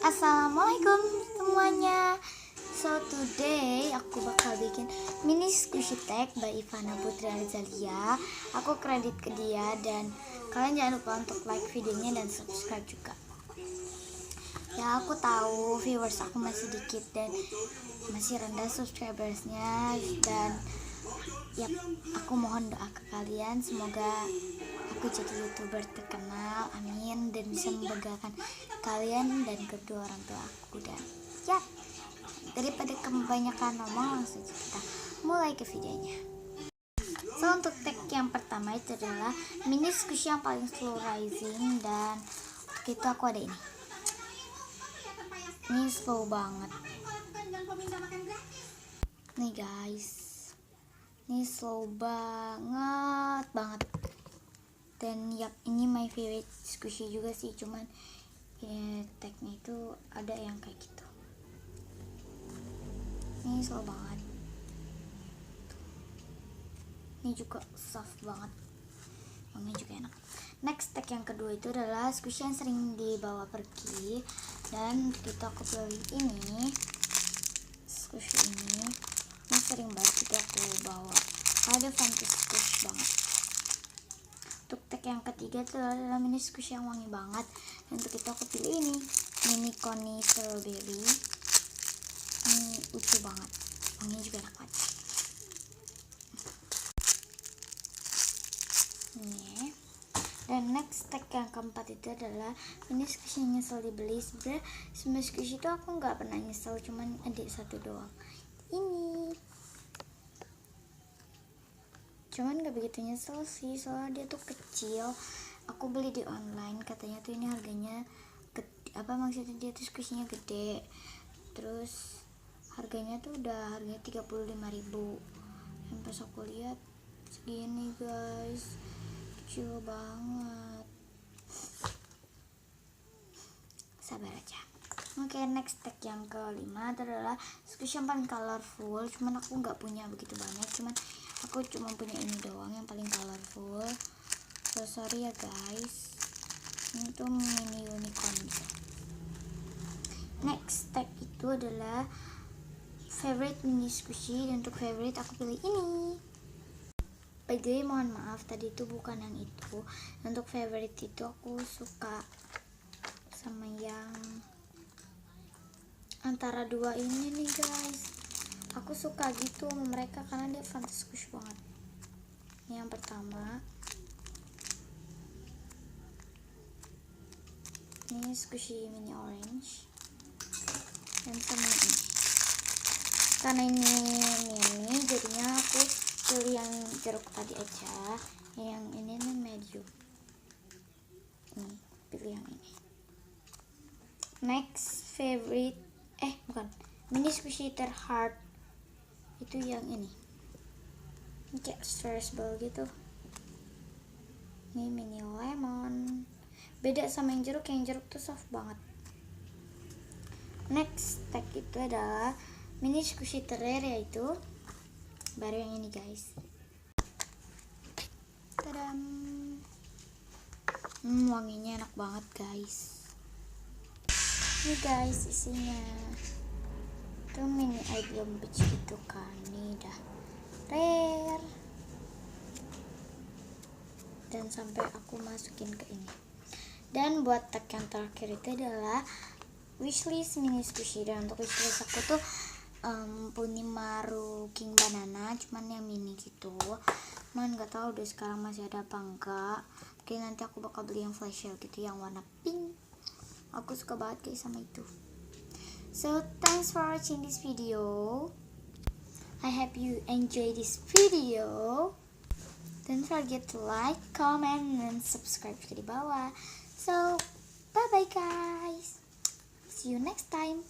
Assalamualaikum semuanya. So today aku bakal bikin mini squishy tag by Ivana Putri Arzalia. Aku kredit ke dia dan kalian jangan lupa untuk like videonya dan subscribe juga. Ya, aku tahu viewers aku masih dikit dan masih rendah subscribersnya, dan ya, aku mohon doa ke kalian, semoga aku jadi YouTuber terkenal, amin, dan bisa membanggakan kalian dan kedua orang tua aku. Dan ya, daripada kebanyakan ngomong, langsung kita mulai ke videonya. So untuk tag yang pertama itu adalah mini squishy yang paling slow rising, dan untuk itu aku ada ini slow banget nih guys, ini slow banget. Dan ya, ini my favorite squishy juga sih, cuman ya, tagnya itu ada yang kayak gitu. Ini slow banget, ini juga soft banget, wanginya juga enak. Next tag yang kedua itu adalah squishy yang sering dibawa pergi, dan kita aku pilih ini squishy ini sering banget kita aku bawa, ada fantasy squish banget. Untuk tag yang ketiga itu adalah mini squishy yang wangi banget, dan untuk itu aku pilih ini mini Coney strawberry. Ini lucu banget, wanginya juga enak banget. Ini. Dan next tag yang keempat itu adalah mini squishy yang nyesel dibeli. Sebenarnya semua squishy itu aku nggak pernah nyesel, cuman ada satu doang, ini. Cuman gak begitu nyesel sih, soalnya dia tuh kecil. Aku beli di online, katanya tuh ini harganya maksudnya dia tuh squishy-nya gede. Terus harganya tuh udah harganya 35.000. Dan pas aku lihat segini guys, kecil banget. Sabar aja. Oke, next tag yang kelima adalah squishy yang paling colorful. Cuman aku nggak punya begitu banyak, cuman aku cuma punya ini doang yang paling colorful. So sorry ya guys, ini tuh mini unicorn. Next tag itu adalah favorite mini squishy, dan untuk favorite aku pilih ini. By the way, mohon maaf tadi itu bukan yang itu. Untuk favorite itu aku suka sama yang antara dua ini nih guys. Aku suka gitu sama mereka karena dia fantasy squish banget. Ini yang pertama, ini squishy mini orange, dan sama ini. Karena ini mini, jadinya aku pilih yang jeruk tadi aja. Yang ini nih medium. Ini pilih yang ini. Next favorite, mini squishy terheart itu yang ini kayak stress ball gitu. Ini mini lemon, beda sama yang jeruk tuh soft banget. Next tag itu adalah mini squishy rare, yaitu baru yang ini guys. Tadam. Wanginya enak banget guys. Ini guys isinya tuh mini Bloom Beach gitu kan. Ini dah rare, dan sampai aku masukin ke ini. Dan buat tag yang terakhir itu adalah wishlist mini squishy. Dan untuk wishlist aku tuh Punimaru King Banana, cuman yang mini gitu. Cuman nggak tahu deh sekarang masih ada apa enggak. Mungkin nanti aku bakal beli yang flash sale gitu, yang warna pink. Aku suka banget guys sama itu. So thanks for watching this video. I hope you enjoy this video. Don't forget to like, comment, and subscribe di bawah. So bye bye guys. See you next time.